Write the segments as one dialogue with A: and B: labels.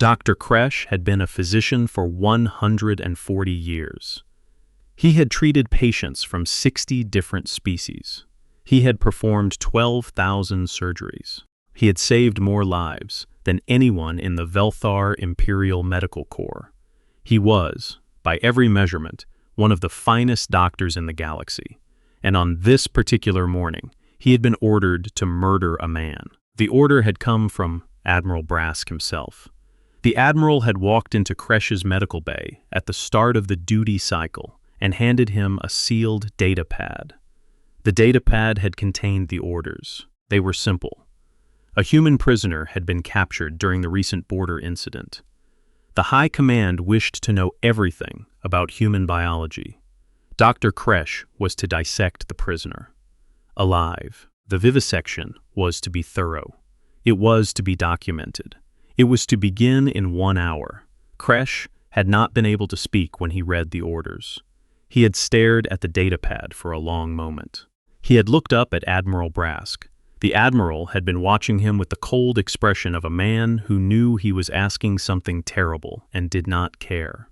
A: Dr. Kresh had been a physician for 140 years. He had treated patients from 60 different species. He had performed 12,000 surgeries. He had saved more lives than anyone in the Velthar Imperial Medical Corps. He was, by every measurement, one of the finest doctors in the galaxy. And on this particular morning, he had been ordered to murder a man. The order had come from Admiral Brask himself. The Admiral had walked into Kresh's medical bay at the start of the duty cycle and handed him a sealed data pad. The data pad had contained the orders. They were simple. A human prisoner had been captured during the recent border incident. The High Command wished to know everything about human biology. Dr. Kresh was to dissect the prisoner. Alive. The vivisection was to be thorough. It was to be documented. It was to begin in 1 hour. Kresh had not been able to speak when he read the orders. He had stared at the datapad for a long moment. He had looked up at Admiral Brask. The Admiral had been watching him with the cold expression of a man who knew he was asking something terrible and did not care.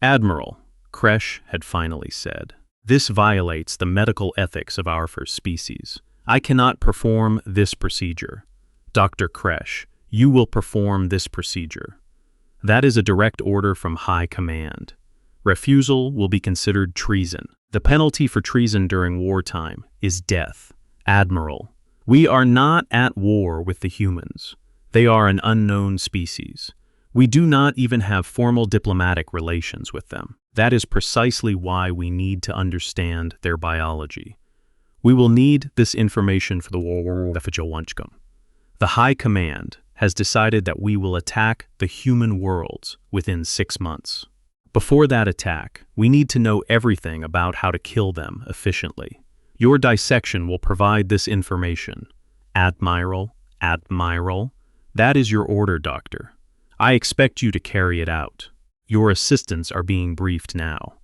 A: "Admiral," Kresh had finally said, "this violates the medical ethics of our first species. I cannot perform this procedure. Dr. Kresh, you will perform this procedure. That is a direct order from High Command. Refusal will be considered treason. The penalty for treason during wartime is death. Admiral, we are not at war with the humans. They are an unknown species. We do not even have formal diplomatic relations with them. That is precisely why we need to understand their biology. We will need this information for the war. The High Command has decided that we will attack the human worlds within 6 months. Before that attack, we need to know everything about how to kill them efficiently. Your dissection will provide this information. Admiral, that is your order, Doctor. I expect you to carry it out. Your assistants are being briefed now.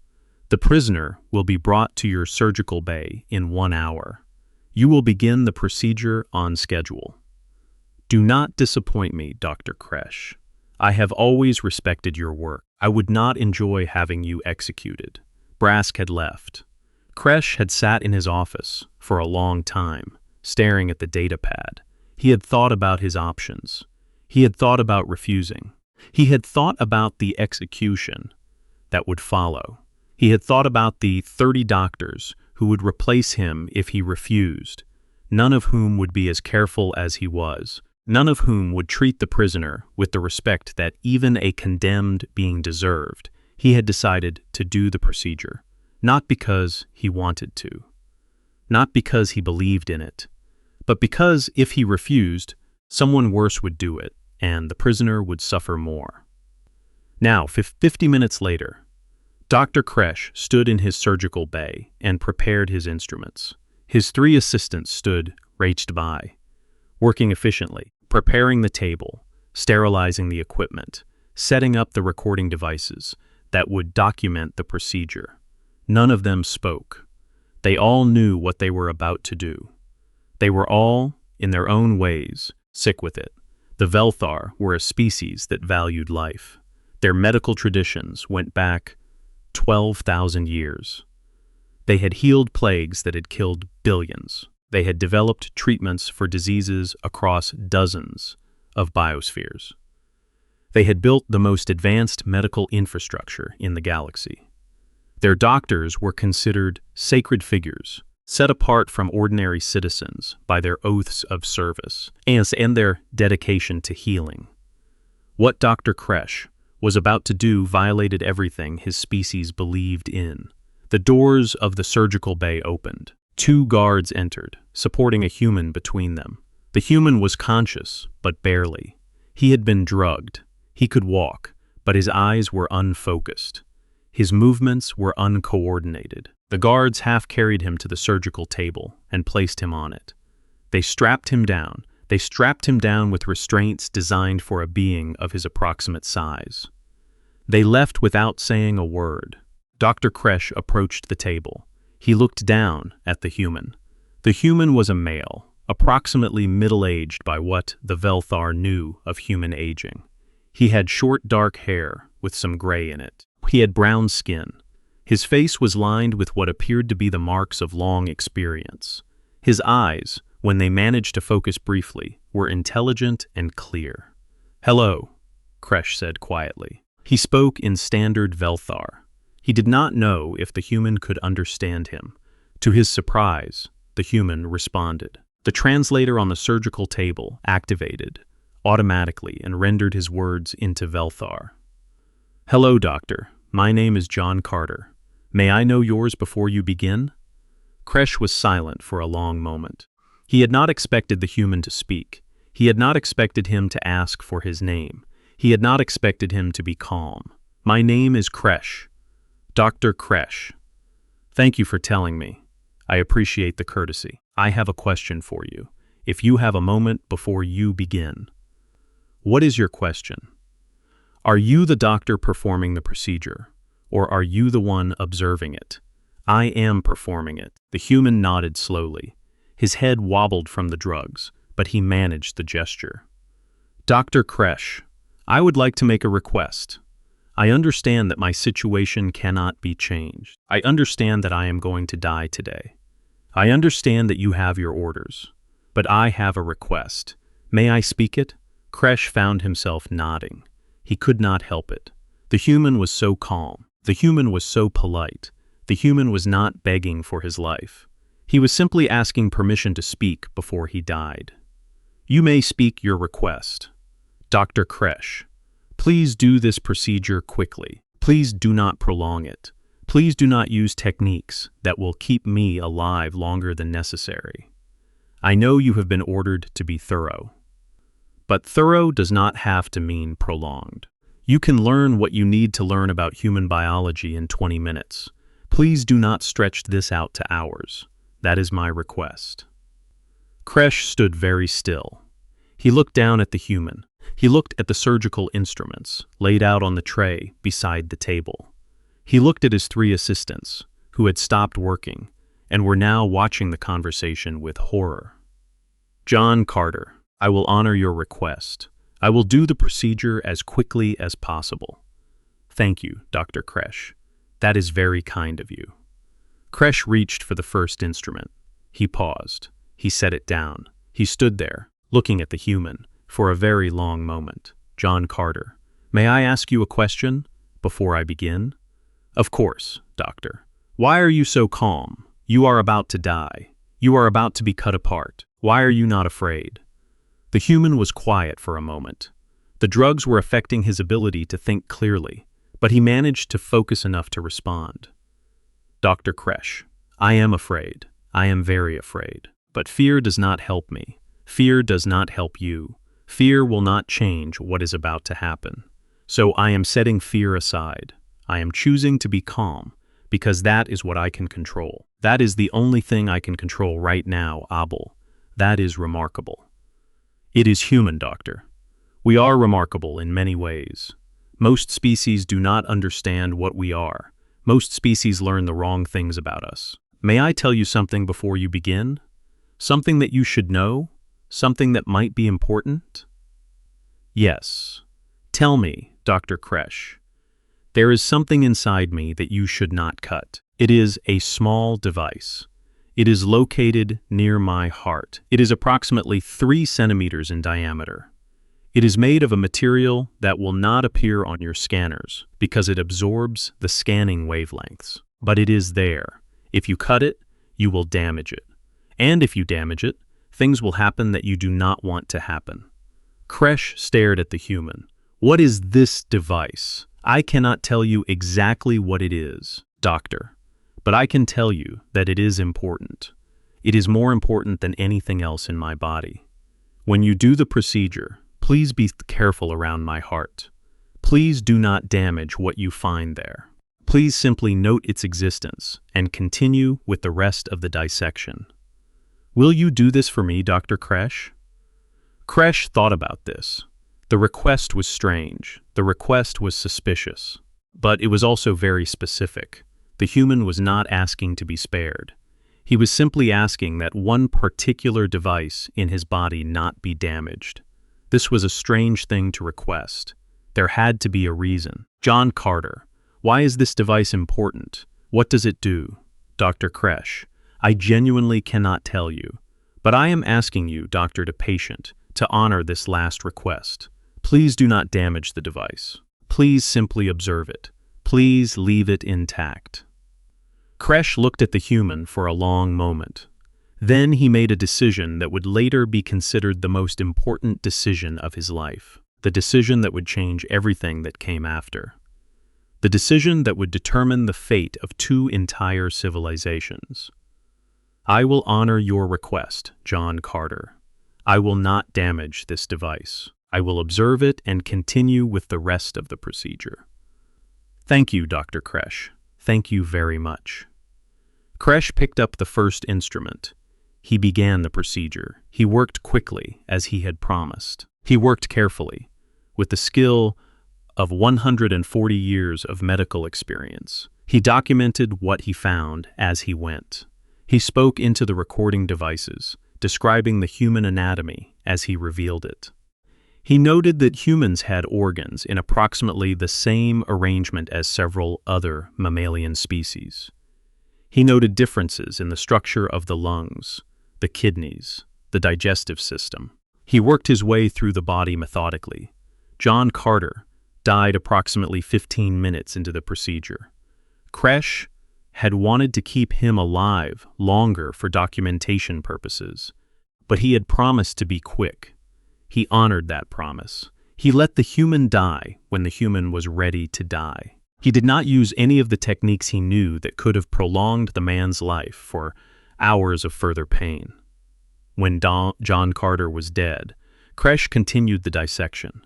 A: The prisoner will be brought to your surgical bay in 1 hour. You will begin the procedure on schedule. Do not disappoint me, Dr. Kresh. I have always respected your work. I would not enjoy having you executed." Brask had left. Kresh had sat in his office for a long time, staring at the datapad. He had thought about his options. He had thought about refusing. He had thought about the execution that would follow. He had thought about the 30 doctors who would replace him if he refused, none of whom would be as careful as he was. None of whom would treat the prisoner with the respect that even a condemned being deserved. He had decided to do the procedure, not because he wanted to, not because he believed in it, but because if he refused, someone worse would do it, and the prisoner would suffer more. Now, 50 minutes later, Dr. Kresh stood in his surgical bay and prepared his instruments. His 3 assistants stood raced by, working efficiently, preparing the table, sterilizing the equipment, setting up the recording devices that would document the procedure. None of them spoke. They all knew what they were about to do. They were all, in their own ways, sick with it. The Velthar were a species that valued life. Their medical traditions went back 12,000 years. They had healed plagues that had killed billions. They had developed treatments for diseases across dozens of biospheres. They had built the most advanced medical infrastructure in the galaxy. Their doctors were considered sacred figures, set apart from ordinary citizens by their oaths of service and their dedication to healing. What Dr. Kresh was about to do violated everything his species believed in. The doors of the surgical bay opened. 2 guards entered, supporting a human between them. The human was conscious, but barely. He had been drugged. He could walk, but his eyes were unfocused. His movements were uncoordinated. The guards half carried him to the surgical table and placed him on it. They strapped him down. They strapped him down with restraints designed for a being of his approximate size. They left without saying a word. Dr. Kresh approached the table. He looked down at the human. The human was a male, approximately middle-aged by what the Velthar knew of human aging. He had short dark hair with some gray in it. He had brown skin. His face was lined with what appeared to be the marks of long experience. His eyes, when they managed to focus briefly, were intelligent and clear. "Hello," Kresh said quietly. He spoke in standard Velthar. He did not know if the human could understand him. To his surprise, the human responded. The translator on the surgical table activated automatically and rendered his words into Velthar. "Hello, doctor. My name is John Carter. May I know yours before you begin?" Kresh was silent for a long moment. He had not expected the human to speak. He had not expected him to ask for his name. He had not expected him to be calm. "My name is Kresh. Doctor Kresh. Thank you for telling me. I appreciate the courtesy. I have a question for you, if you have a moment before you begin." "What is your question?" "Are you the doctor performing the procedure, or are you the one observing it?" "I am performing it." The human nodded slowly. His head wobbled from the drugs, but he managed the gesture. "Dr. Kresh, I would like to make a request. I understand that my situation cannot be changed. I understand that I am going to die today. I understand that you have your orders. But I have a request. May I speak it?" Kresh found himself nodding. He could not help it. The human was so calm. The human was so polite. The human was not begging for his life. He was simply asking permission to speak before he died. "You may speak your request. Dr. Kresh, please do this procedure quickly. Please do not prolong it. Please do not use techniques that will keep me alive longer than necessary. I know you have been ordered to be thorough. But thorough does not have to mean prolonged. You can learn what you need to learn about human biology in 20 minutes. Please do not stretch this out to hours. That is my request." Kresh stood very still. He looked down at the human. He looked at the surgical instruments laid out on the tray beside the table. He looked at his 3 assistants, who had stopped working and were now watching the conversation with horror. "John Carter, I will honor your request. I will do the procedure as quickly as possible." "Thank you, Dr. Kresh. That is very kind of you." Kresh reached for the first instrument. He paused. He set it down. He stood there, looking at the human, for a very long moment. "John Carter, may I ask you a question before I begin?" "Of course, doctor. Why are you so calm? You are about to die. You are about to be cut apart. Why are you not afraid?" The human was quiet for a moment. The drugs were affecting his ability to think clearly, but he managed to focus enough to respond. "Dr. Kresh, I am afraid. I am very afraid. But fear does not help me. Fear does not help you. Fear will not change what is about to happen. So I am setting fear aside. I am choosing to be calm, because that is what I can control. That is the only thing I can control right now, Abel. That is remarkable." "It is human, doctor. We are remarkable in many ways. Most species do not understand what we are. Most species learn the wrong things about us. May I tell you something before you begin? Something that you should know? Something that might be important?" "Yes. Tell me, Dr. Kresh. There is something inside me that you should not cut. It is a small device. It is located near my heart. It is approximately 3 centimeters in diameter. It is made of a material that will not appear on your scanners because it absorbs the scanning wavelengths. But it is there. If you cut it, you will damage it. And if you damage it, things will happen that you do not want to happen." Kresh stared at the human. "What is this device? I cannot tell you exactly what it is, doctor, but I can tell you that it is important. It is more important than anything else in my body. When you do the procedure, please be careful around my heart. Please do not damage what you find there. Please simply note its existence and continue with the rest of the dissection. Will you do this for me, Dr. Kresh?" Kresh thought about this. The request was strange. The request was suspicious. But it was also very specific. The human was not asking to be spared. He was simply asking that one particular device in his body not be damaged. This was a strange thing to request. There had to be a reason. John Carter, why is this device important? What does it do? Dr. Kresh, I genuinely cannot tell you, but I am asking you, doctor to patient, to honor this last request. Please do not damage the device. Please simply observe it. Please leave it intact. Kresh looked at the human for a long moment. Then he made a decision that would later be considered the most important decision of his life. The decision that would change everything that came after. The decision that would determine the fate of 2 entire civilizations. I will honor your request, John Carter. I will not damage this device. I will observe it and continue with the rest of the procedure. Thank you, Dr. Kresh. Thank you very much. Kresh picked up the first instrument. He began the procedure. He worked quickly, as he had promised. He worked carefully, with the skill of 140 years of medical experience. He documented what he found as he went. He spoke into the recording devices, describing the human anatomy as he revealed it. He noted that humans had organs in approximately the same arrangement as several other mammalian species. He noted differences in the structure of the lungs, the kidneys, the digestive system. He worked his way through the body methodically. John Carter died approximately 15 minutes into the procedure. Kresh had wanted to keep him alive longer for documentation purposes, but he had promised to be quick. He honored that promise. He let the human die when the human was ready to die. He did not use any of the techniques he knew that could have prolonged the man's life for hours of further pain. When John Carter was dead, Kresh continued the dissection.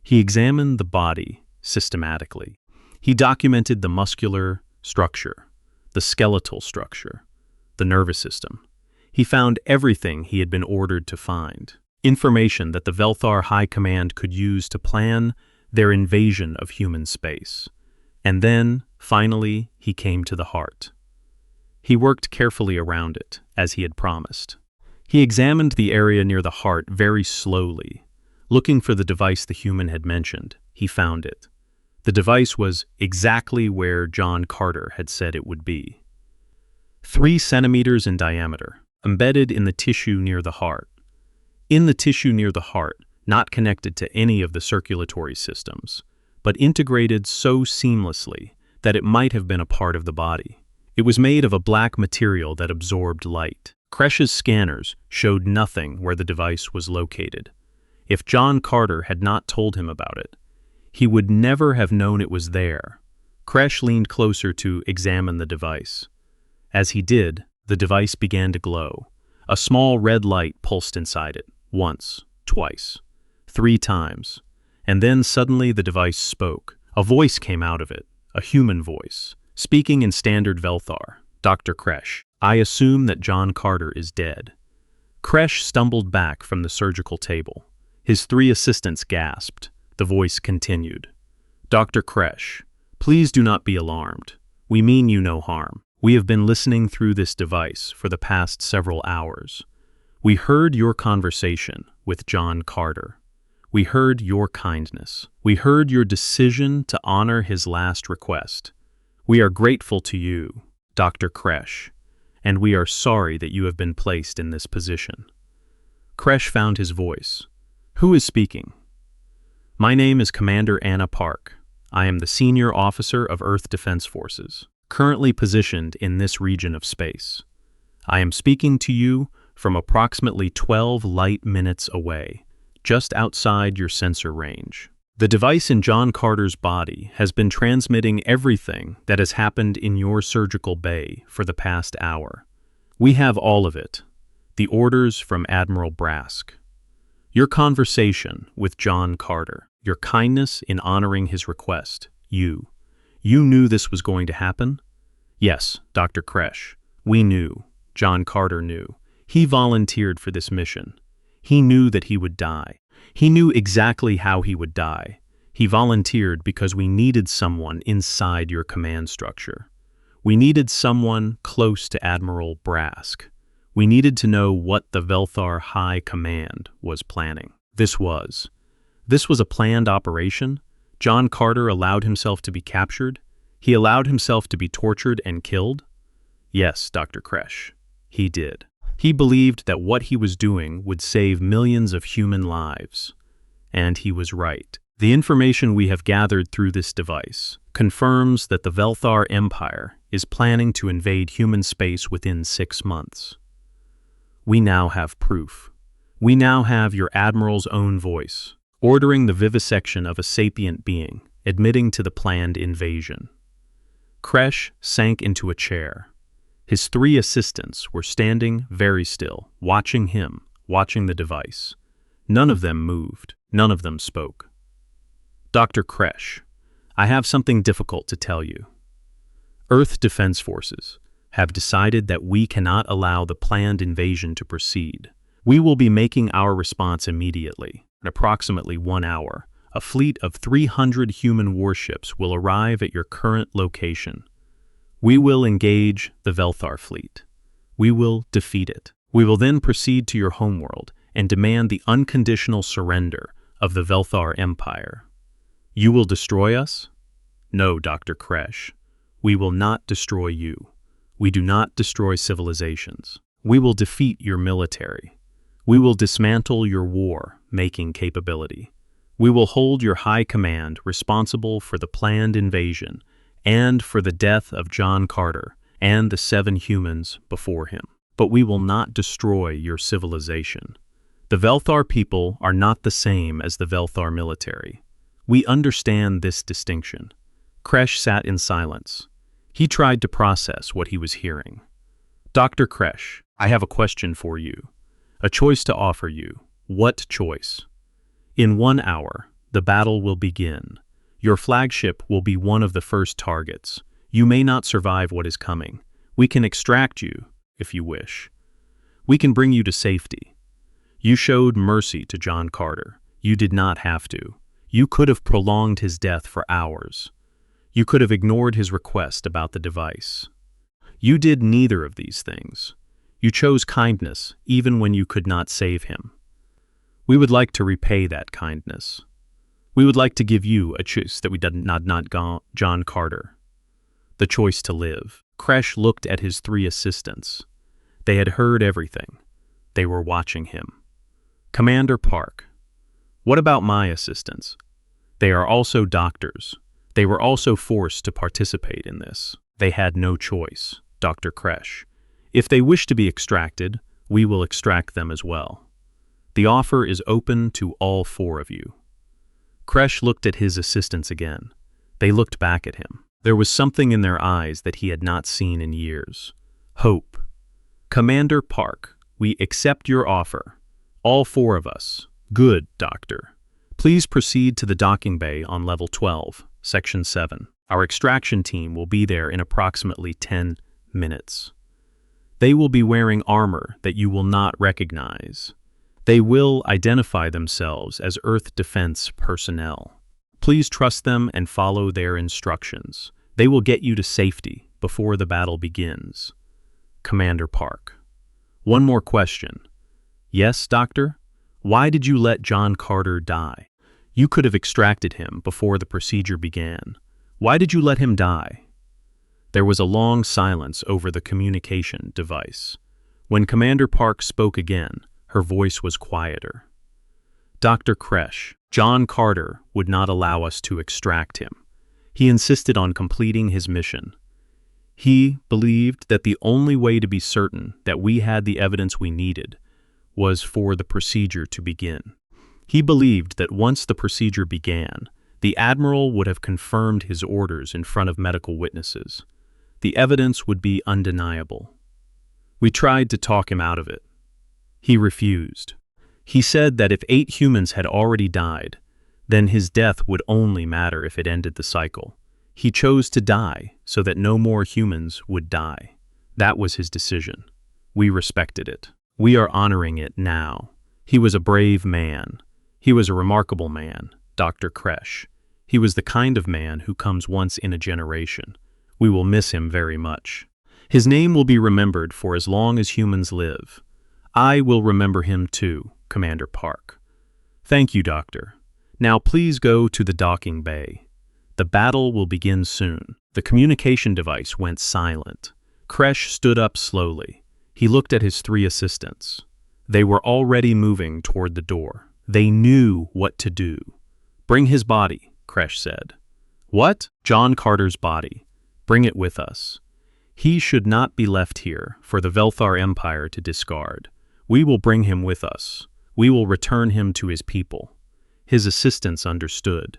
A: He examined the body systematically. He documented the muscular structure, the skeletal structure, the nervous system. He found everything he had been ordered to find. Information that the Velthar High Command could use to plan their invasion of human space. And then, finally, he came to the heart. He worked carefully around it, as he had promised. He examined the area near the heart very slowly. Looking for the device the human had mentioned, he found it. The device was exactly where John Carter had said it would be. 3 centimeters in diameter, embedded in the tissue near the heart. In the tissue near the heart, not connected to any of the circulatory systems, but integrated so seamlessly that it might have been a part of the body. It was made of a black material that absorbed light. Kresh's scanners showed nothing where the device was located. If John Carter had not told him about it, he would never have known it was there. Kresh leaned closer to examine the device. As he did, the device began to glow. A small red light pulsed inside it, once, twice, 3 times. And then suddenly the device spoke. A voice came out of it, a human voice, speaking in standard Velthar. Dr. Kresh, I assume that John Carter is dead. Kresh stumbled back from the surgical table. His 3 assistants gasped. The voice continued. Dr. Kresh, please do not be alarmed. We mean you no harm. We have been listening through this device for the past several hours. We heard your conversation with John Carter. We heard your kindness. We heard your decision to honor his last request. We are grateful to you, Dr. Kresh, and we are sorry that you have been placed in this position. Kresh found his voice. Who is speaking? My name is Commander Anna Park. I am the Senior Officer of Earth Defense Forces, currently positioned in this region of space. I am speaking to you from approximately 12 light minutes away, just outside your sensor range. The device in John Carter's body has been transmitting everything that has happened in your surgical bay for the past hour. We have all of it. The orders from Admiral Brask. Your conversation with John Carter, your kindness in honoring his request, you knew this was going to happen? Yes, Dr. Kresh, we knew. John Carter knew. He volunteered for this mission. He knew that he would die. He knew exactly how he would die. He volunteered because we needed someone inside your command structure. We needed someone close to Admiral Brask. We needed to know what the Velthar High Command was planning. This was a planned operation, John Carter allowed himself to be captured? He allowed himself to be tortured and killed? Yes, Dr. Kresh, he did. He believed that what he was doing would save millions of human lives. And he was right. The information we have gathered through this device confirms that the Velthar Empire is planning to invade human space within 6 months. We now have proof. We now have your Admiral's own voice, ordering the vivisection of a sapient being, admitting to the planned invasion. Kresh sank into a chair. His 3 assistants were standing very still, watching him, watching the device. None of them moved. None of them spoke. Dr. Kresh, I have something difficult to tell you. Earth Defense Forces have decided that we cannot allow the planned invasion to proceed. We will be making our response immediately. In approximately 1 hour, a fleet of 300 human warships will arrive at your current location. We will engage the Velthar fleet. We will defeat it. We will then proceed to your homeworld and demand the unconditional surrender of the Velthar Empire. You will destroy us? No, Dr. Kresh. We will not destroy you. We do not destroy civilizations. We will defeat your military. We will dismantle your war-making capability. We will hold your high command responsible for the planned invasion and for the death of John Carter and the 7 humans before him. But we will not destroy your civilization. The Velthar people are not the same as the Velthar military. We understand this distinction. Kresh sat in silence. He tried to process what he was hearing. Dr. Kresh, I have a question for you. A choice to offer you. What choice? In 1 hour, the battle will begin. Your flagship will be one of the first targets. You may not survive what is coming. We can extract you, if you wish. We can bring you to safety. You showed mercy to John Carter. You did not have to. You could have prolonged his death for hours. You could have ignored his request about the device. You did neither of these things. You chose kindness even when you could not save him. We would like to repay that kindness. We would like to give you a choice that we did not John Carter. The choice to live. Kresh looked at his 3 assistants. They had heard everything. They were watching him. Commander Park, what about my assistants? They are also doctors. They were also forced to participate in this. They had no choice, Dr. Kresh. If they wish to be extracted, we will extract them as well. The offer is open to all 4 of you. Kresh looked at his assistants again. They looked back at him. There was something in their eyes that he had not seen in years. Hope. Commander Park, we accept your offer. All 4 of us. Good, Doctor. Please proceed to the docking bay on level 12, section 7. Our extraction team will be there in approximately 10 minutes. They will be wearing armor that you will not recognize. They will identify themselves as Earth Defense personnel. Please trust them and follow their instructions. They will get you to safety before the battle begins. Commander Park. One more question. Yes, Doctor? Why did you let John Carter die? You could have extracted him before the procedure began. Why did you let him die? There was a long silence over the communication device. When Commander Park spoke again, her voice was quieter. Dr. Kresh, John Carter would not allow us to extract him. He insisted on completing his mission. He believed that the only way to be certain that we had the evidence we needed was for the procedure to begin. He believed that once the procedure began, the Admiral would have confirmed his orders in front of medical witnesses. The evidence would be undeniable. We tried to talk him out of it. He refused. He said that if 8 humans had already died, then his death would only matter if it ended the cycle. He chose to die so that no more humans would die. That was his decision. We respected it. We are honoring it now. He was a brave man. He was a remarkable man, Dr. Kresh. He was the kind of man who comes once in a generation. We will miss him very much. His name will be remembered for as long as humans live. I will remember him too, Commander Park. Thank you, Doctor. Now please go to the docking bay. The battle will begin soon. The communication device went silent. Kresh stood up slowly. He looked at his 3 assistants. They were already moving toward the door. They knew what to do. "Bring his body," Kresh said. "What?" "John Carter's body. Bring it with us. He should not be left here for the Velthar Empire to discard. We will bring him with us. We will return him to his people." His assistants understood.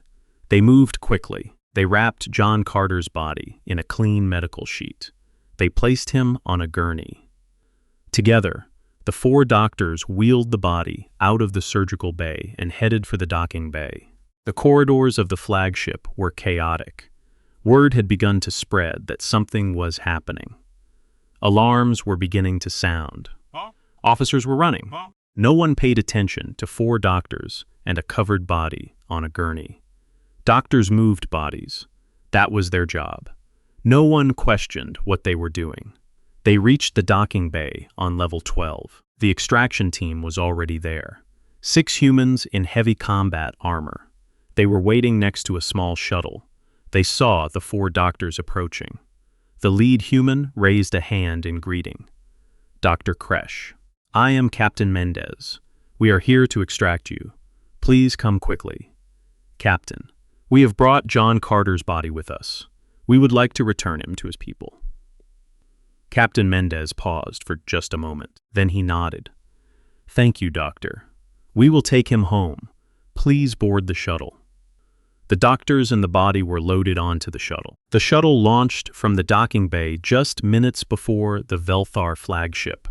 A: They moved quickly. They wrapped John Carter's body in a clean medical sheet. They placed him on a gurney. Together, the 4 doctors wheeled the body out of the surgical bay and headed for the docking bay. The corridors of the flagship were chaotic. Word had begun to spread that something was happening. Alarms were beginning to sound. Officers were running. No one paid attention to 4 doctors and a covered body on a gurney. Doctors moved bodies. That was their job. No one questioned what they were doing. They reached the docking bay on level 12. The extraction team was already there. 6 humans in heavy combat armor. They were waiting next to a small shuttle. They saw the 4 doctors approaching. The lead human raised a hand in greeting. "Dr. Kresh, I am Captain Mendez. We are here to extract you. Please come quickly." "Captain, we have brought John Carter's body with us. We would like to return him to his people." Captain Mendez paused for just a moment. Then he nodded. "Thank you, Doctor. We will take him home. Please board the shuttle." The doctors and the body were loaded onto the shuttle. The shuttle launched from the docking bay just minutes before the Velthar flagship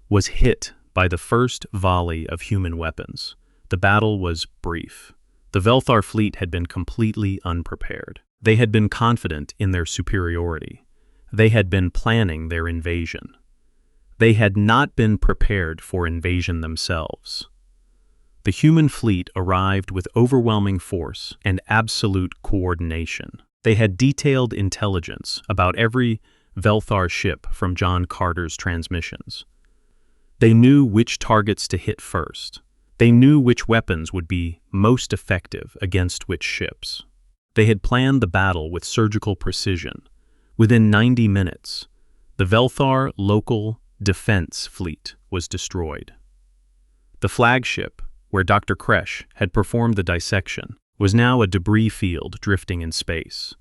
A: was hit by the first volley of human weapons. The battle was brief. The Velthar fleet had been completely unprepared. They had been confident in their superiority. They had been planning their invasion. They had not been prepared for invasion themselves. The human fleet arrived with overwhelming force and absolute coordination. They had detailed intelligence about every Velthar ship from John Carter's transmissions. They knew which targets to hit first. They knew which weapons would be most effective against which ships. They had planned the battle with surgical precision. Within 90 minutes, the Velthar local defense fleet was destroyed. The flagship, where Dr. Kresh had performed the dissection, was now a debris field drifting in space.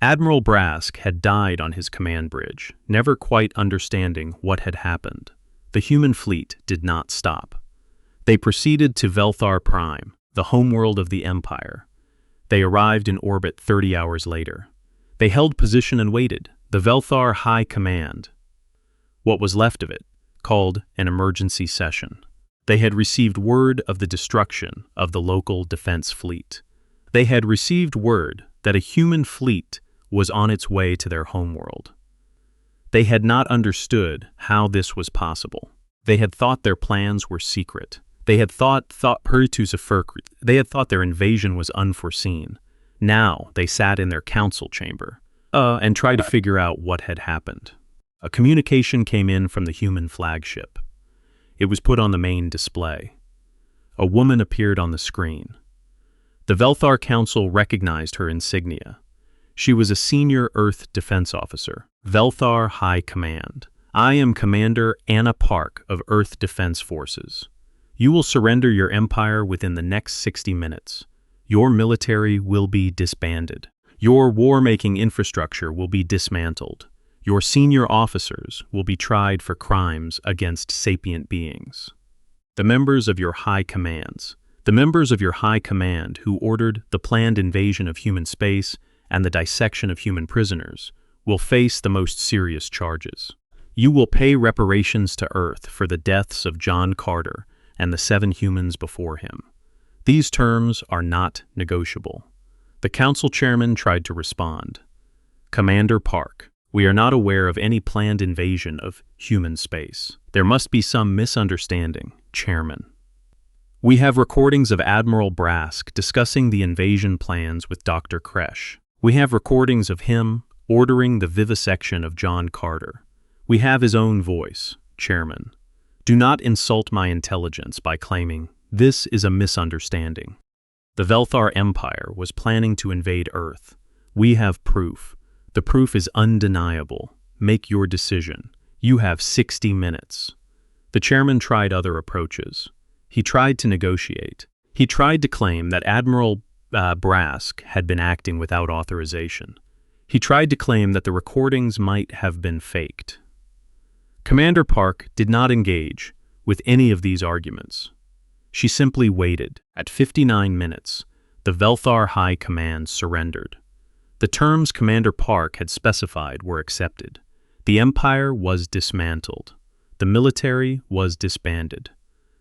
A: Admiral Brask had died on his command bridge, never quite understanding what had happened. The human fleet did not stop. They proceeded to Velthar Prime, the homeworld of the Empire. They arrived in orbit 30 hours later. They held position and waited. The Velthar High Command, what was left of it, called an emergency session. They had received word of the destruction of the local defense fleet. They had received word that a human fleet was on its way to their homeworld. They had not understood how this was possible. They had thought their plans were secret. They had thought their invasion was unforeseen. Now they sat in their council chamber and tried to figure out what had happened. A communication came in from the human flagship. It was put on the main display. A woman appeared on the screen. The Velthar Council recognized her insignia. She was a senior Earth defense officer. "Velthar High Command. I am Commander Anna Park of Earth Defense Forces. You will surrender your empire within the next 60 minutes. Your military will be disbanded. Your war-making infrastructure will be dismantled. Your senior officers will be tried for crimes against sapient beings. The members of your high commands, who ordered the planned invasion of human space and the dissection of human prisoners, will face the most serious charges. You will pay reparations to Earth for the deaths of John Carter and the 7 humans before him. These terms are not negotiable." The council chairman tried to respond. "Commander Park, we are not aware of any planned invasion of human space. There must be some misunderstanding, Chairman. We have recordings of Admiral Brask discussing the invasion plans with Dr. Kresh. We have recordings of him ordering the vivisection of John Carter. We have his own voice, Chairman. Do not insult my intelligence by claiming this is a misunderstanding. The Velthar Empire was planning to invade Earth. We have proof. The proof is undeniable. Make your decision. You have 60 minutes. The chairman tried other approaches. He tried to negotiate. He tried to claim that Admiral Brask had been acting without authorization. He tried to claim that the recordings might have been faked. Commander Park did not engage with any of these arguments. She simply waited. At 59 minutes, the Velthar High Command surrendered. The terms Commander Park had specified were accepted. The Empire was dismantled. The military was disbanded.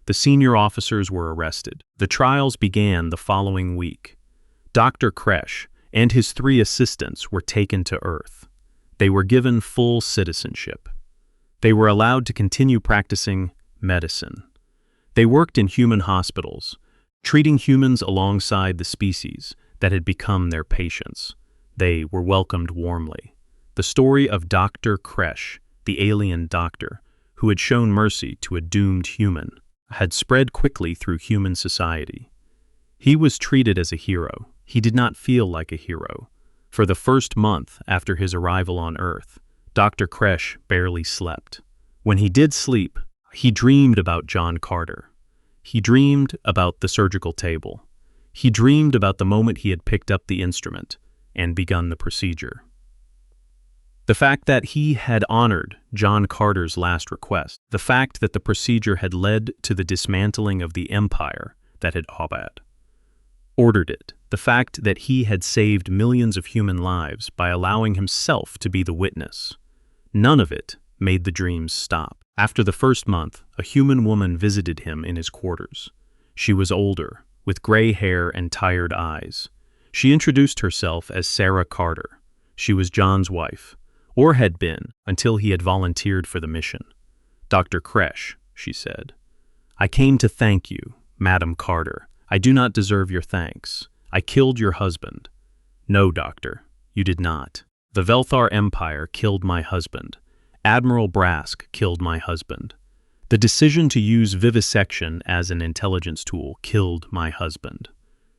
A: The senior officers were arrested. The trials began the following week. Dr. Kresh and his 3 assistants were taken to Earth. They were given full citizenship. They were allowed to continue practicing medicine. They worked in human hospitals, treating humans alongside the species that had become their patients. They were welcomed warmly. The story of Doctor Kresh, the alien doctor, who had shown mercy to a doomed human, had spread quickly through human society. He was treated as a hero. He did not feel like a hero. For the first month after his arrival on Earth, Dr. Kresh barely slept. When he did sleep, he dreamed about John Carter. He dreamed about the surgical table. He dreamed about the moment he had picked up the instrument and begun the procedure. The fact that he had honored John Carter's last request, the fact that the procedure had led to the dismantling of the empire that had ordered it, the fact that he had saved millions of human lives by allowing himself to be the witness, none of it made the dreams stop. After the first month, a human woman visited him in his quarters. She was older, with gray hair and tired eyes. She introduced herself as Sarah Carter. She was John's wife, or had been until he had volunteered for the mission. Dr. Kresh, she said, "I came to thank you, Madam Carter. I do not deserve your thanks. I killed your husband." "No, doctor, you did not. The Velthar Empire killed my husband. Admiral Brask killed my husband. The decision to use vivisection as an intelligence tool killed my husband.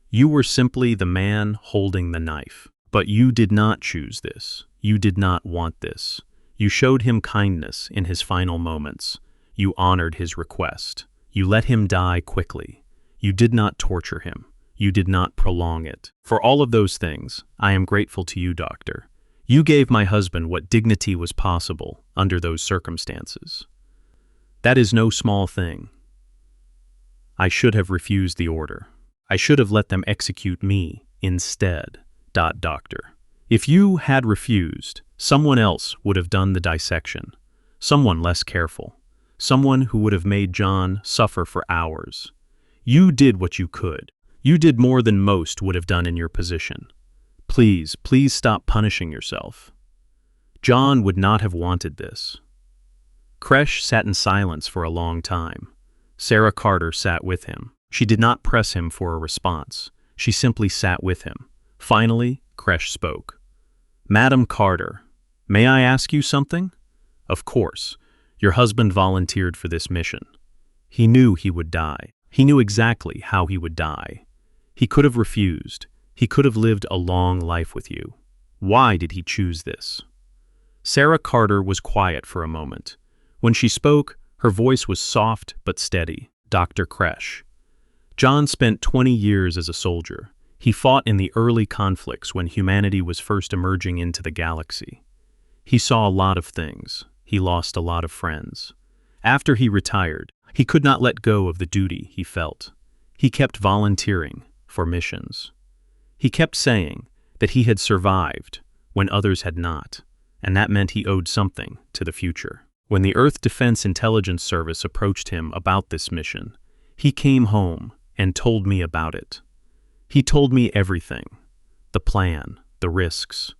A: You were simply the man holding the knife. But you did not choose this. You did not want this. You showed him kindness in his final moments. You honored his request. You let him die quickly. You did not torture him. You did not prolong it. For all of those things, I am grateful to you, doctor. You gave my husband what dignity was possible under those circumstances. That is no small thing. I should have refused the order. I should have let them execute me instead. Doctor. If you had refused, someone else would have done the dissection. Someone less careful. Someone who would have made John suffer for hours. You did what you could. You did more than most would have done in your position. Please, please stop punishing yourself. John would not have wanted this." Kresh sat in silence for a long time. Sarah Carter sat with him. She did not press him for a response. She simply sat with him. Finally, Kresh spoke. "Madam Carter, may I ask you something?" "Of course. Your husband volunteered for this mission. He knew he would die. He knew exactly how he would die. He could have refused. He could have lived a long life with you. Why did he choose this?" Sarah Carter was quiet for a moment. When she spoke, her voice was soft but steady. "Dr. Kresh. John spent 20 years as a soldier. He fought in the early conflicts when humanity was first emerging into the galaxy. He saw a lot of things. He lost a lot of friends. After he retired, he could not let go of the duty he felt. He kept volunteering for missions. He kept saying that he had survived when others had not, and that meant he owed something to the future. When the Earth Defense Intelligence Service approached him about this mission, he came home and told me about it. He told me everything, the plan, the risks,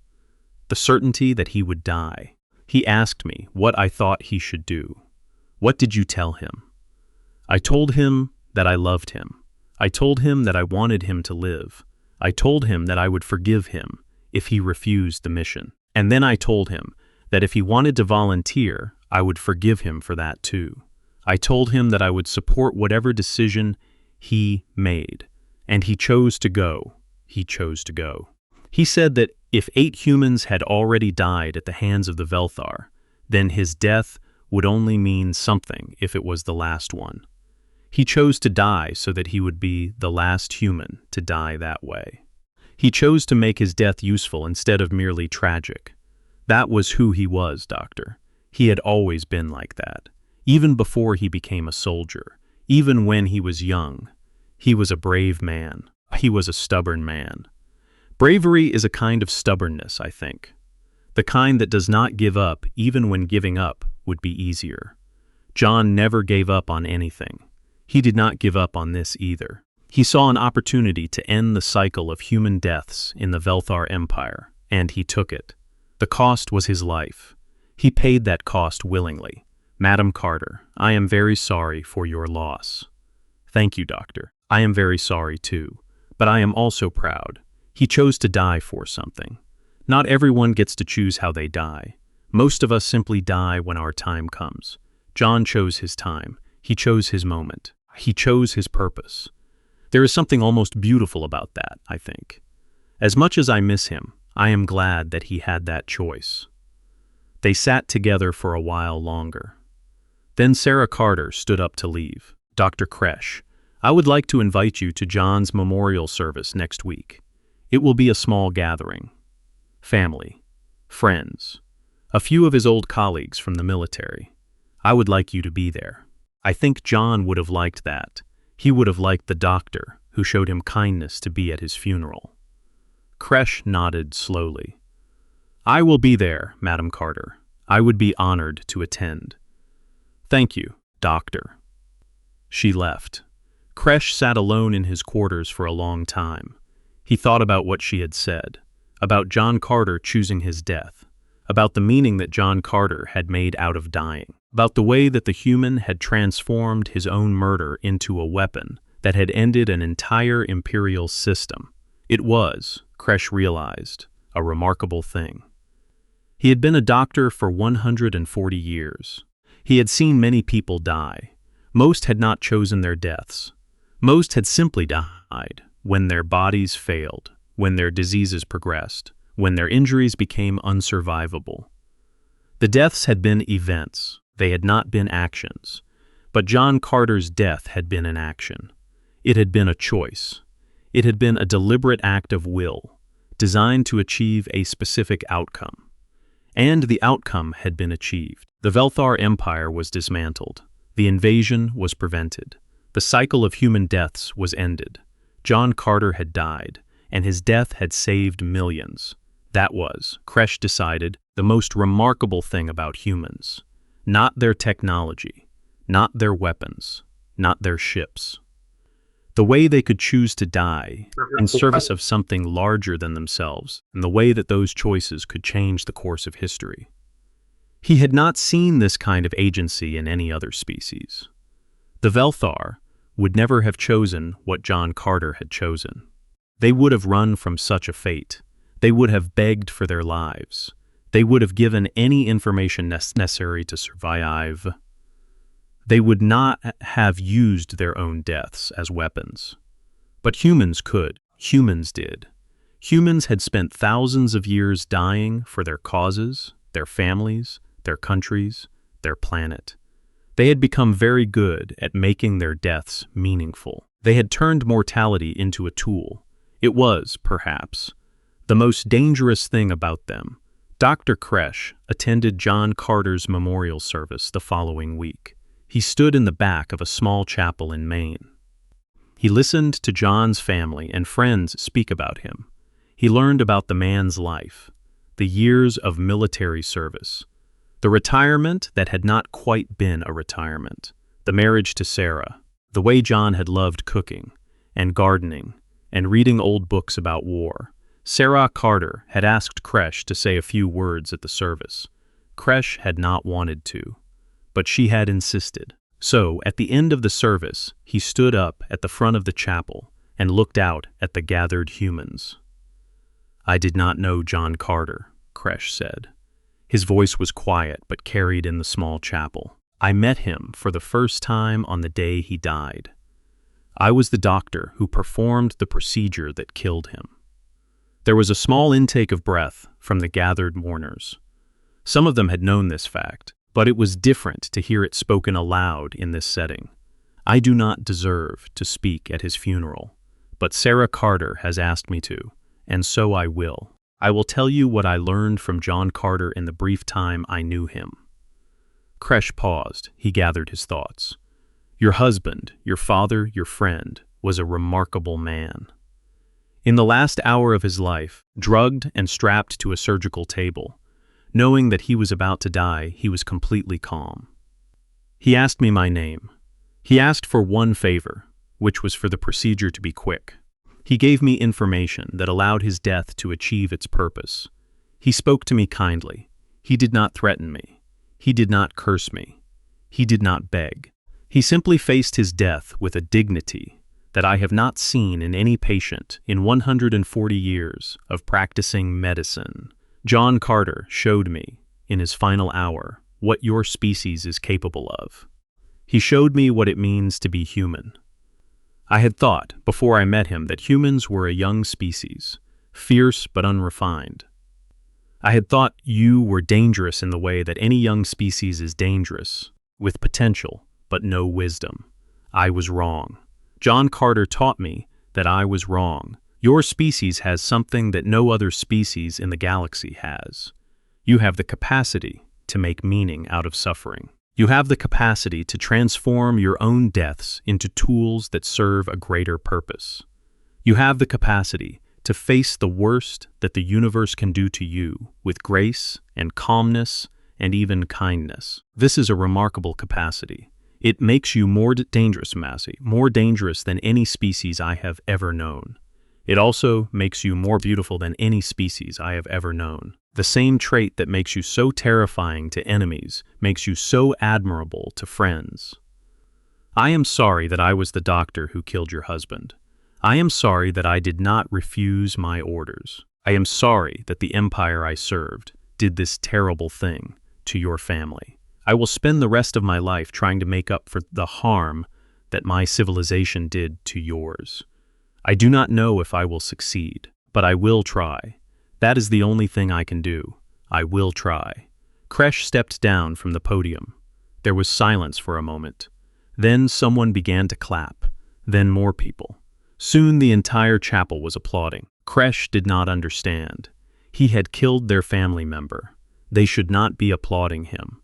A: the certainty that he would die. He asked me what I thought he should do. What did you tell him? I told him that I loved him. I told him that I wanted him to live. I told him that I would forgive him if he refused the mission. And then I told him that if he wanted to volunteer, I would forgive him for that too. I told him that I would support whatever decision he made, And he chose to go. He chose to go. He said that if 8 humans had already died at the hands of the Velthar, then his death would only mean something if it was the last one. He chose to die so that he would be the last human to die that way. He chose to make his death useful instead of merely tragic. That was who he was, Doctor. He had always been like that, even before he became a soldier, even when he was young. He was a brave man. He was a stubborn man. Bravery is a kind of stubbornness, I think. The kind that does not give up even when giving up would be easier. John never gave up on anything. He did not give up on this either. He saw an opportunity to end the cycle of human deaths in the Velthar Empire, and he took it. The cost was his life. He paid that cost willingly. Madam Carter, I am very sorry for your loss. Thank you, Doctor. I am very sorry too, but I am also proud. He chose to die for something. Not everyone gets to choose how they die. Most of us simply die when our time comes. John chose his time. He chose his moment. He chose his purpose. There is something almost beautiful about that, I think. As much as I miss him, I am glad that he had that choice. They sat together for a while longer. Then Sarah Carter stood up to leave. Dr. Kresh, I would like to invite you to John's memorial service next week. It will be a small gathering. Family, friends, a few of his old colleagues from the military. I would like you to be there. I think John would have liked that. He would have liked the doctor who showed him kindness to be at his funeral. Kresh nodded slowly. I will be there, Madam Carter. I would be honored to attend. Thank you, Doctor. She left. Kresh sat alone in his quarters for a long time. He thought about what she had said, about John Carter choosing his death, about the meaning that John Carter had made out of dying, about the way that the human had transformed his own murder into a weapon that had ended an entire imperial system. It was, Kresh realized, a remarkable thing. He had been a doctor for 140 years. He had seen many people die. Most had not chosen their deaths. Most had simply died when their bodies failed, when their diseases progressed, when their injuries became unsurvivable. The deaths had been events. They had not been actions. But John Carter's death had been an action. It had been a choice. It had been a deliberate act of will, designed to achieve a specific outcome. And the outcome had been achieved. The Velthar Empire was dismantled. The invasion was prevented. The cycle of human deaths was ended. John Carter had died, and his death had saved millions. That was, Kresh decided, the most remarkable thing about humans. Not their technology, not their weapons, not their ships. The way they could choose to die in service of something larger than themselves, and the way that those choices could change the course of history. He had not seen this kind of agency in any other species. The Velthar would never have chosen what John Carter had chosen. They would have run from such a fate. They would have begged for their lives. They would have given any information necessary to survive. They would not have used their own deaths as weapons. But humans could. Humans did. Humans had spent thousands of years dying for their causes, their families, their countries, their planet. They had become very good at making their deaths meaningful. They had turned mortality into a tool. It was, perhaps, the most dangerous thing about them. Dr. Kresh attended John Carter's memorial service the following week. He stood in the back of a small chapel in Maine. He listened to John's family and friends speak about him. He learned about the man's life, the years of military service, the retirement that had not quite been a retirement, the marriage to Sarah, the way John had loved cooking and gardening and reading old books about war. Sarah Carter had asked Kresh to say a few words at the service. Kresh had not wanted to, but she had insisted. So, at the end of the service, he stood up at the front of the chapel and looked out at the gathered humans. I did not know John Carter, Kresh said. His voice was quiet but carried in the small chapel. I met him for the first time on the day he died. I was the doctor who performed the procedure that killed him. There was a small intake of breath from the gathered mourners. Some of them had known this fact, but it was different to hear it spoken aloud in this setting. I do not deserve to speak at his funeral, but Sarah Carter has asked me to, and so I will. I will tell you what I learned from John Carter in the brief time I knew him. Kresh paused. He gathered his thoughts. Your husband, your father, your friend, was a remarkable man. In the last hour of his life, drugged and strapped to a surgical table, knowing that he was about to die, he was completely calm. He asked me my name. He asked for one favor, which was for the procedure to be quick. He gave me information that allowed his death to achieve its purpose. He spoke to me kindly. He did not threaten me. He did not curse me. He did not beg. He simply faced his death with a dignity that I have not seen in any patient in 140 years of practicing medicine. John Carter showed me, in his final hour, what your species is capable of. He showed me what it means to be human. I had thought, before I met him, that humans were a young species, fierce but unrefined. I had thought you were dangerous in the way that any young species is dangerous, with potential but no wisdom. I was wrong. John Carter taught me that I was wrong. Your species has something that no other species in the galaxy has. You have the capacity to make meaning out of suffering. You have the capacity to transform your own deaths into tools that serve a greater purpose. You have the capacity to face the worst that the universe can do to you with grace and calmness and even kindness. This is a remarkable capacity. It makes you more dangerous, Massey, more dangerous than any species I have ever known. It also makes you more beautiful than any species I have ever known. The same trait that makes you so terrifying to enemies makes you so admirable to friends. I am sorry that I was the doctor who killed your husband. I am sorry that I did not refuse my orders. I am sorry that the empire I served did this terrible thing to your family. I will spend the rest of my life trying to make up for the harm that my civilization did to yours. I do not know if I will succeed, but I will try. That is the only thing I can do. I will try. Kresh stepped down from the podium. There was silence for a moment. Then someone began to clap. Then more people. Soon the entire chapel was applauding. Kresh did not understand. He had killed their family member. They should not be applauding him.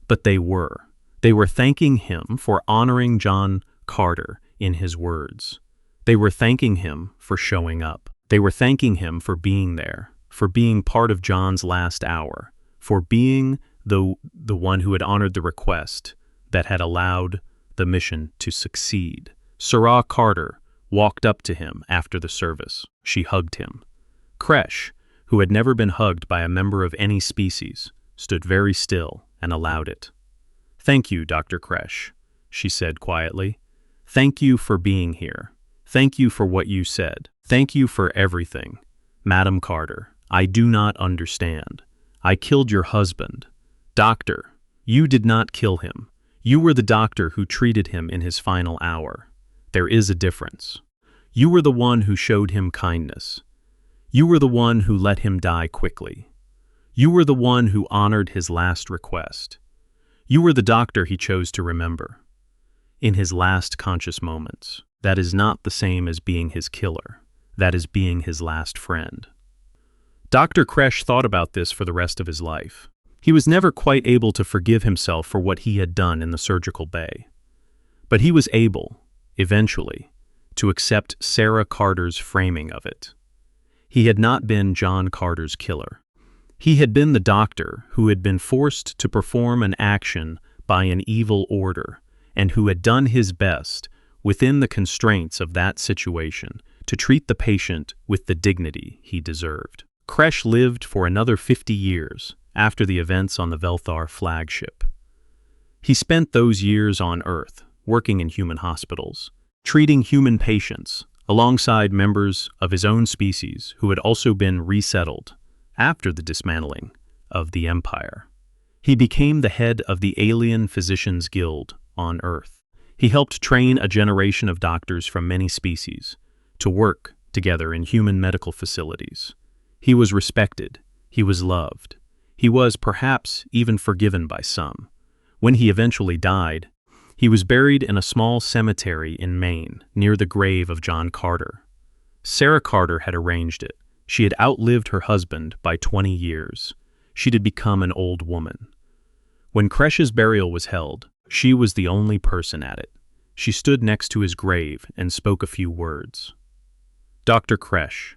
A: But they were. They were thanking him for honoring John Carter in his words. They were thanking him for showing up. They were thanking him for being there, for being part of John's last hour, for being the one who had honored the request that had allowed the mission to succeed. Sarah Carter walked up to him after the service. She hugged him. Kresh, who had never been hugged by a member of any species, stood very still and allowed it. Thank you, Dr. Kresh, she said quietly. Thank you for being here. Thank you for what you said. Thank you for everything. Madam Carter, I do not understand. I killed your husband. Doctor, you did not kill him. You were the doctor who treated him in his final hour. There is a difference. You were the one who showed him kindness. You were the one who let him die quickly. You were the one who honored his last request. You were the doctor he chose to remember. In his last conscious moments. That is not the same as being his killer. That is being his last friend. Dr. Kresh thought about this for the rest of his life. He was never quite able to forgive himself for what he had done in the surgical bay. But he was able, eventually, to accept Sarah Carter's framing of it. He had not been John Carter's killer. He had been the doctor who had been forced to perform an action by an evil order and who had done his best within the constraints of that situation to treat the patient with the dignity he deserved. Kresh lived for another 50 years after the events on the Velthar flagship. He spent those years on Earth, working in human hospitals, treating human patients alongside members of his own species who had also been resettled after the dismantling of the Empire. He became the head of the Alien Physicians Guild on Earth. He helped train a generation of doctors from many species to work together in human medical facilities. He was respected. He was loved. He was, perhaps, even forgiven by some. When he eventually died, he was buried in a small cemetery in Maine, near the grave of John Carter. Sarah Carter had arranged it. She had outlived her husband by 20 years. She had become an old woman. When Kresh's burial was held, she was the only person at it. She stood next to his grave and spoke a few words. "Dr. Kresh,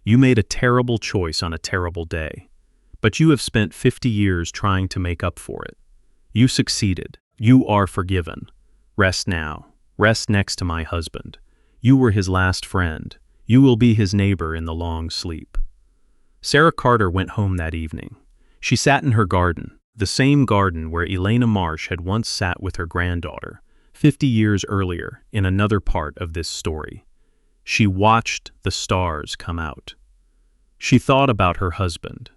A: you made a terrible choice on a terrible day, but you have spent 50 years trying to make up for it. You succeeded. You are forgiven. Rest now. Rest next to my husband. You were his last friend. You will be his neighbor in the long sleep." Sarah Carter went home that evening. She sat in her garden, the same garden where Elena Marsh had once sat with her granddaughter, 50 years earlier in another part of this story. She watched the stars come out. She thought about her husband.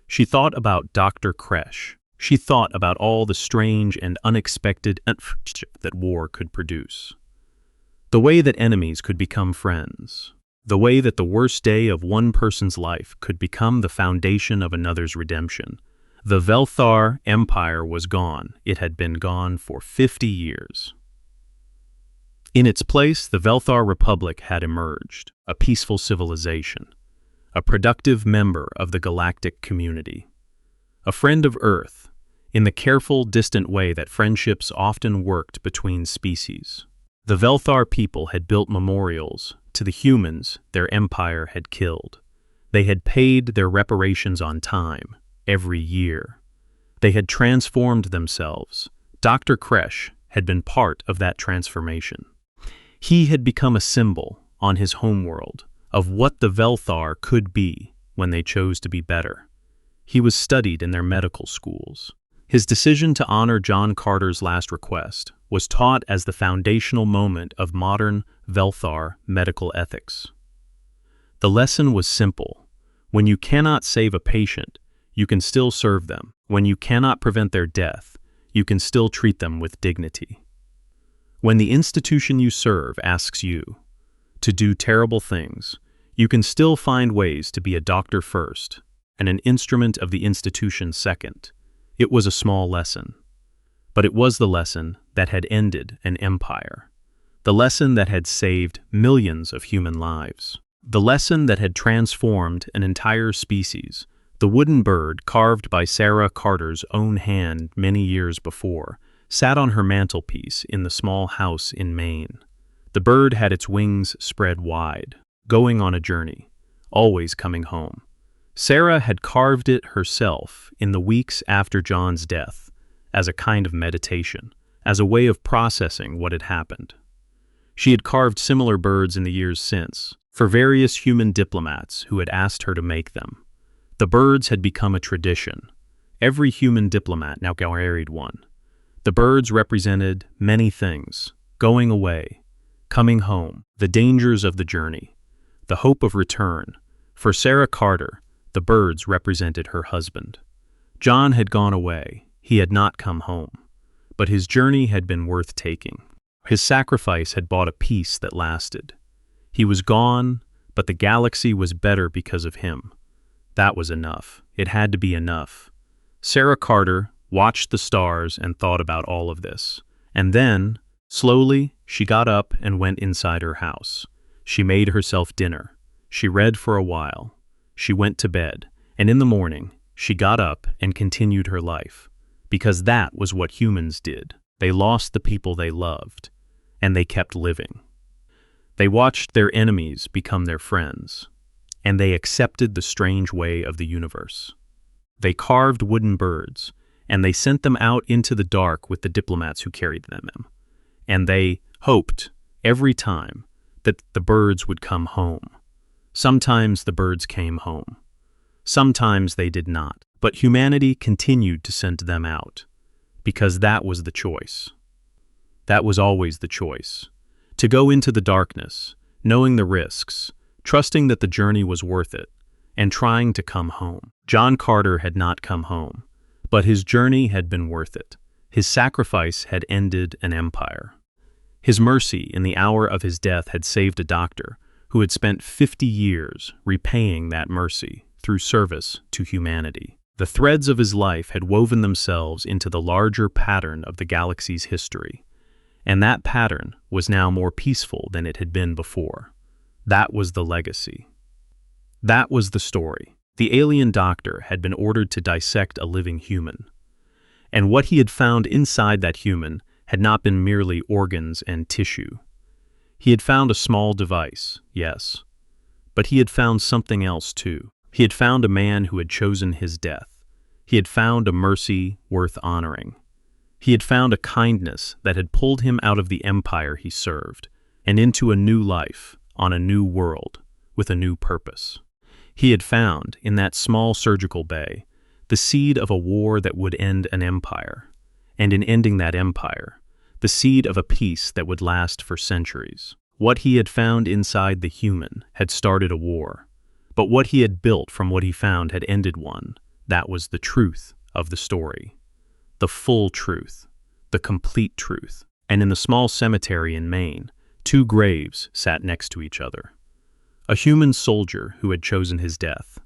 A: She thought about Dr. Kresh. She thought about all the strange and unexpected that war could produce. The way that enemies could become friends. The way that the worst day of one person's life could become the foundation of another's redemption. The Velthar Empire was gone. It had been gone for 50 years. In its place, the Velthar Republic had emerged, a peaceful civilization, a productive member of the galactic community, a friend of Earth, in the careful, distant way that friendships often worked between species. The Velthar people had built memorials to the humans their empire had killed. They had paid their reparations on time, every year. They had transformed themselves. Dr. Kresh had been part of that transformation. He had become a symbol on his homeworld of what the Velthar could be when they chose to be better. He was studied in their medical schools. His decision to honor John Carter's last request was taught as the foundational moment of modern Velthar medical ethics. The lesson was simple. When you cannot save a patient, you can still serve them. When you cannot prevent their death, you can still treat them with dignity. When the institution you serve asks you to do terrible things, you can still find ways to be a doctor first and an instrument of the institution second. It was a small lesson, but it was the lesson that had ended an empire, the lesson that had saved millions of human lives, the lesson that had transformed an entire species. The wooden bird, carved by Sarah Carter's own hand many years before, sat on her mantelpiece in the small house in Maine. The bird had its wings spread wide, going on a journey, always coming home. Sarah had carved it herself in the weeks after John's death, as a kind of meditation, as a way of processing what had happened. She had carved similar birds in the years since, for various human diplomats who had asked her to make them. The birds had become a tradition. Every human diplomat now carried one. The birds represented many things: going away, coming home, the dangers of the journey, the hope of return. For Sarah Carter, the birds represented her husband. John had gone away. He had not come home. But his journey had been worth taking. His sacrifice had bought a peace that lasted. He was gone, but the galaxy was better because of him. That was enough. It had to be enough. Sarah Carter watched the stars and thought about all of this. And then, slowly, she got up and went inside her house. She made herself dinner. She read for a while. She went to bed. And in the morning, she got up and continued her life. Because that was what humans did. They lost the people they loved, and they kept living. They watched their enemies become their friends, and they accepted the strange way of the universe. They carved wooden birds, and they sent them out into the dark with the diplomats who carried them. And they hoped, every time, that the birds would come home. Sometimes the birds came home. Sometimes they did not. But humanity continued to send them out, because that was the choice. That was always the choice. To go into the darkness, knowing the risks, trusting that the journey was worth it, and trying to come home. John Carter had not come home, but his journey had been worth it. His sacrifice had ended an empire. His mercy in the hour of his death had saved a doctor who had spent 50 years repaying that mercy through service to humanity. The threads of his life had woven themselves into the larger pattern of the galaxy's history, and that pattern was now more peaceful than it had been before. That was the legacy. That was the story. The alien doctor had been ordered to dissect a living human, and what he had found inside that human had not been merely organs and tissue. He had found a small device, yes, but he had found something else too. He had found a man who had chosen his death. He had found a mercy worth honoring. He had found a kindness that had pulled him out of the empire he served and into a new life on a new world with a new purpose. He had found, in that small surgical bay, the seed of a war that would end an empire, and in ending that empire, the seed of a peace that would last for centuries. What he had found inside the human had started a war, but what he had built from what he found had ended one. That was the truth of the story. The full truth, the complete truth. And in the small cemetery in Maine, two graves sat next to each other. A human soldier who had chosen his death,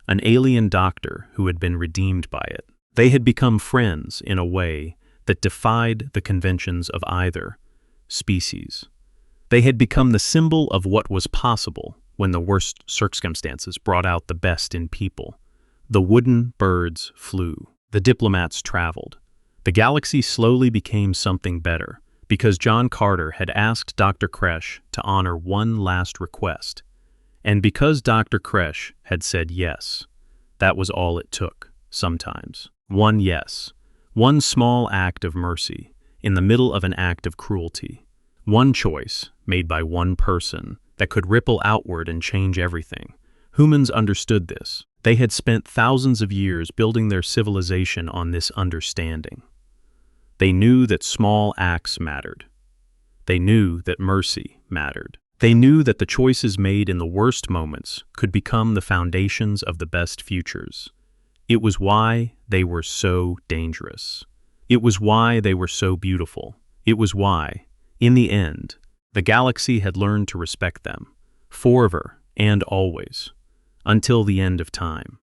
A: an alien doctor who had been redeemed by it. They had become friends in a way that defied the conventions of either species. They had become the symbol of what was possible when the worst circumstances brought out the best in people. The wooden birds flew. The diplomats traveled. The galaxy slowly became something better because John Carter had asked Dr. Kresh to honor one last request. And because Dr. Kresh had said yes, that was all it took, sometimes. One yes. One small act of mercy in the middle of an act of cruelty. One choice made by one person that could ripple outward and change everything. Humans understood this. They had spent thousands of years building their civilization on this understanding. They knew that small acts mattered. They knew that mercy mattered. They knew that the choices made in the worst moments could become the foundations of the best futures. It was why they were so dangerous. It was why they were so beautiful. It was why, in the end, the galaxy had learned to respect them, forever and always, until the end of time.